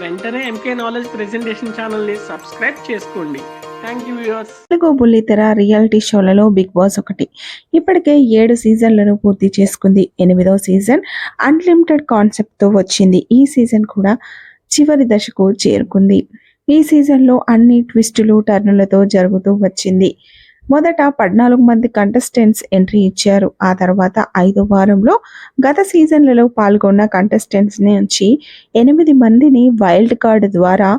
వెంటనే MK knowledge presentation ఛానల్ని subscribe చేసుకోండి. Thank you viewers. తెలుగు బుల్లితెర రియాలిటీ షోలలో బిగ్ బాస్ ఒకటి. ఇప్పటికే 7 సీజన్లను పూర్తి చేసుకుంది. 8వ సీజన్ అన్లిమిటెడ్ కాన్సెప్ట్తో వచ్చింది. ఈ సీజన్ కూడా చివరి దశకు చేరుకుంది. ఈ సీజన్లో అన్ని ట్విస్టులు టర్నులతో జరుగుతూ వచ్చింది. మొదట 14 మంది కంటెస్టెంట్స్ ఎంట్రీ ఇచ్చారు. ఆ తర్వాత 5వ వారంలో గత సీజన్లలో పాల్గొన్న కంటెస్టెంట్స్ నుంచి 8 మందిని వైల్డ్ కార్డ్ ద్వారా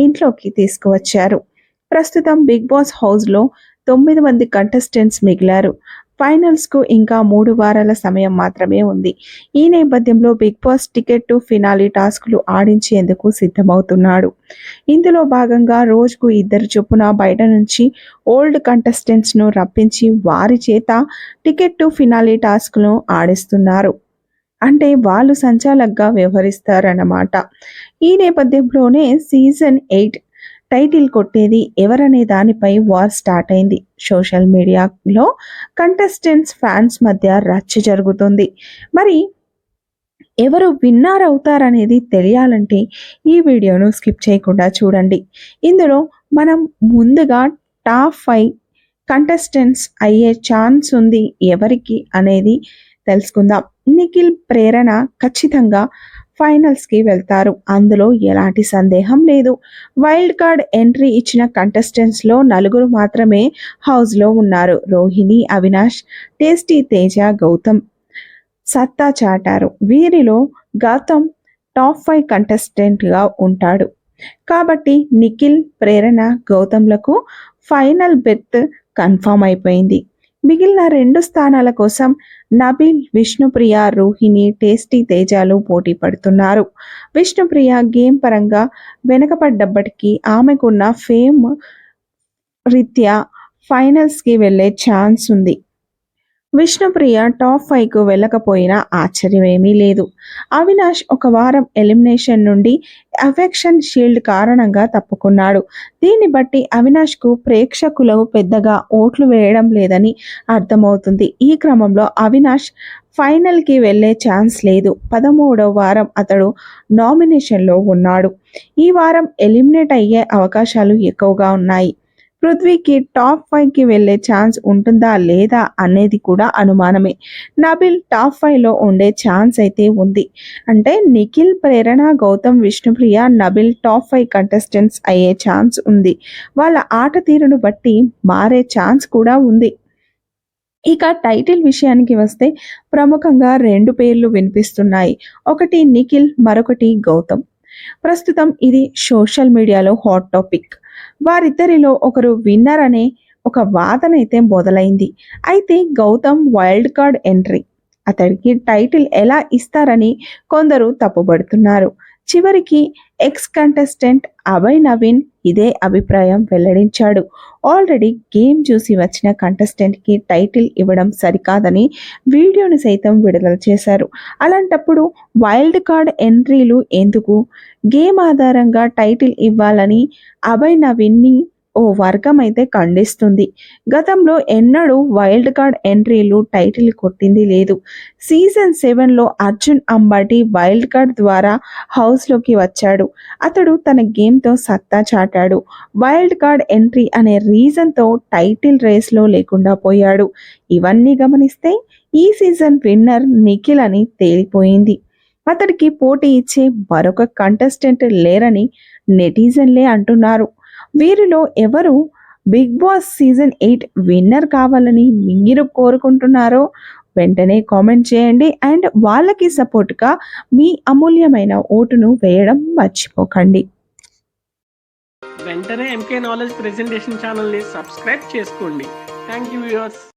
ఇంట్లోకి తీసుకువచ్చారు. ప్రస్తుతం బిగ్ బాస్ హౌస్లో 9 మంది కంటెస్టెంట్స్ మిగిలారు. ఫైనల్స్కు ఇంకా 3 వారాల సమయం మాత్రమే ఉంది. ఈ నేపథ్యంలో Bigg Boss ticket to finale టాస్క్లు ఆడించేందుకు సిద్ధమవుతున్నాడు. ఇందులో భాగంగా రోజుకు 2 చొప్పున బయట నుంచి ఓల్డ్ కంటెస్టెంట్స్ను రప్పించి వారి చేత టికెట్ టు ఫినాలి టాస్క్ను ఆడిస్తున్నారు. అంటే వాళ్ళు సంచాలకుగా వ్యవహరిస్తారన్నమాట. ఈ నేపథ్యంలోనే సీజన్ 8 టైటిల్ కొట్టేది ఎవరనే దానిపై వార్ స్టార్ట్ అయింది. సోషల్ మీడియాలో కంటెస్టెంట్స్ ఫ్యాన్స్ మధ్య రచ్చ జరుగుతుంది. మరి ఎవరు విన్నర్ అవుతారనేది తెలియాలంటే ఈ వీడియోను స్కిప్ చేయకుండా చూడండి. ఇందులో మనం ముందుగా టాప్ 5 కంటెస్టెంట్స్ అయ్యే ఛాన్స్ ఉంది ఎవరికి అనేది తెలుసుకుందాం. నిఖిల్, ప్రేరణ ఖచ్చితంగా ఫైనల్స్కి వెళ్తారు. అందులో ఎలాంటి సందేహం లేదు. వైల్డ్ కార్డ్ ఎంట్రీ ఇచ్చిన కంటెస్టెంట్స్లో 4 మాత్రమే హౌస్లో ఉన్నారు. రోహిణి, అవినాష్, టేస్టీ తేజ, గౌతమ్ సత్తా చాటారు. వీరిలో గౌతమ్ టాప్ 5 కంటెస్టెంట్గా ఉంటాడు. కాబట్టి నిఖిల్, ప్రేరణ, గౌతమ్లకు ఫైనల్ బెర్త్ కన్ఫర్మ్ అయిపోయింది. మిగిలిన 2 స్థానాల కోసం నబీల్, విష్ణుప్రియ, రోహిణి, టేస్టీ తేజాలు పోటీ పడుతున్నారు. విష్ణుప్రియ గేమ్ పరంగా వెనకపడ్డప్పటికీ ఆమెకున్న ఫేమ్ రీత్యా ఫైనల్స్కి వెళ్ళే ఛాన్స్ ఉంది. విష్ణుప్రియ టాప్ 5కు వెళ్ళకపోయినా ఆశ్చర్యమేమీ లేదు. అవినాష్ ఒక వారం ఎలిమినేషన్ నుండి అఫెక్షన్ షీల్డ్ కారణంగా తప్పుకున్నాడు. దీన్ని బట్టి అవినాష్కు ప్రేక్షకులు పెద్దగా ఓట్లు వేయడం లేదని అర్థమవుతుంది. ఈ క్రమంలో అవినాష్ ఫైనల్కి వెళ్ళే ఛాన్స్ లేదు. 13వ వారం అతడు నామినేషన్లో ఉన్నాడు. ఈ వారం ఎలిమినేట్ అయ్యే అవకాశాలు ఎక్కువగా ఉన్నాయి. పృథ్వీకి టాప్ 5కి వెళ్ళే ఛాన్స్ ఉంటుందా లేదా అనేది కూడా అనుమానమే. నబిల్ టాప్ 5లో ఉండే ఛాన్స్ అయితే ఉంది. అంటే నిఖిల్, ప్రేరణ, గౌతమ్, విష్ణుప్రియ, నబిల్ టాప్ 5 కంటెస్టెంట్స్ అయ్యే ఛాన్స్ ఉంది. వాళ్ళ ఆట తీరును బట్టి మారే ఛాన్స్ కూడా ఉంది. ఇక టైటిల్ విషయానికి వస్తే ప్రముఖంగా 2 పేర్లు వినిపిస్తున్నాయి. ఒకటి నిఖిల్, మరొకటి గౌతమ్. ప్రస్తుతం ఇది సోషల్ మీడియాలో హాట్ టాపిక్. వారిద్దరిలో ఒకరు విన్నర్ అనే ఒక వాదన అయితే మొదలైంది. అయితే గౌతమ్ వైల్డ్ కార్డ్ ఎంట్రీ, అతడికి టైటిల్ ఎలా ఇస్తారని కొందరు తప్పుపడుతున్నారు. చివరికి ఎక్స్ కంటెస్టెంట్ అభయ్ నవీన్ ఇదే అభిప్రాయం వెల్లడించాడు. ఆల్రెడీ గేమ్ చూసి వచ్చిన కంటెస్టెంట్కి టైటిల్ ఇవ్వడం సరికాదని వీడియోని సైతం విడుదల చేశారు. అలాంటప్పుడు వైల్డ్ కార్డ్ ఎంట్రీలు ఎందుకు? గేమ్ ఆధారంగా టైటిల్ ఇవ్వాలని అభయ్ నవీన్ని ఓ వర్గం అయితే ఖండిస్తుంది. గతంలో ఎన్నడూ వైల్డ్ కార్డ్ ఎంట్రీలు టైటిల్ కొట్టింది లేదు. సీజన్ 7లో అర్జున్ అంబాటి వైల్డ్ కార్డ్ ద్వారా హౌస్లోకి వచ్చాడు. అతడు తన గేమ్తో సత్తా చాటాడు. వైల్డ్ కార్డ్ ఎంట్రీ అనే రీజన్తో టైటిల్ రేస్లో లేకుండా పోయాడు. ఇవన్నీ గమనిస్తే ఈ సీజన్ విన్నర్ నిఖిల్ అని తేలిపోయింది. అతడికి పోటీ ఇచ్చే మరొక కంటెస్టెంట్ లేరని నెటిజన్లే అంటున్నారు. వీరిలో ఎవరు బిగ్ బాస్ సీజన్ 8 విన్నర్ కావాలని మీరు కోరుకుంటున్నారో వెంటనే కామెంట్ చేయండి. అండ్ వాళ్ళకి సపోర్ట్గా మీ అమూల్యమైన ఓటును వేయడం మర్చిపోకండి. వెంటనే ఎంకే నాలెడ్జ్ ప్రెజెంటేషన్ ఛానల్ని సబ్స్క్రైబ్ చేసుకోండి. Thank you viewers.